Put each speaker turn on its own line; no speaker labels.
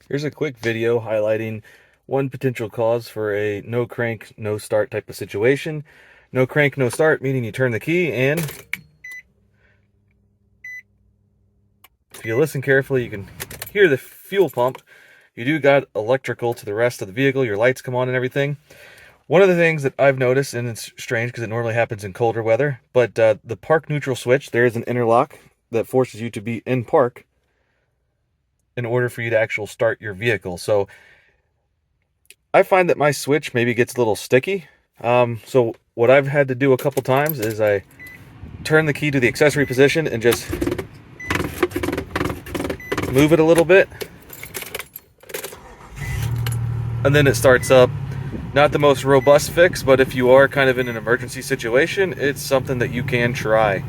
Here's a quick video highlighting one potential cause for a no crank, no start type of situation. No crank, no start, meaning you turn the key and if you listen carefully, you can hear the fuel pump. You do got electrical to the rest of the vehicle. Your lights come on and everything. One of the things that I've noticed, and it's strange because it normally happens in colder weather, but the park neutral switch, there is an interlock that forces you to be in park in order for you to actually start your vehicle. So I find that my switch maybe gets a little sticky. So what I've had to do a couple times is I turn the key to the accessory position and just move it a little bit. And then it starts up. Not the most robust fix, but if you are kind of in an emergency situation, it's something that you can try.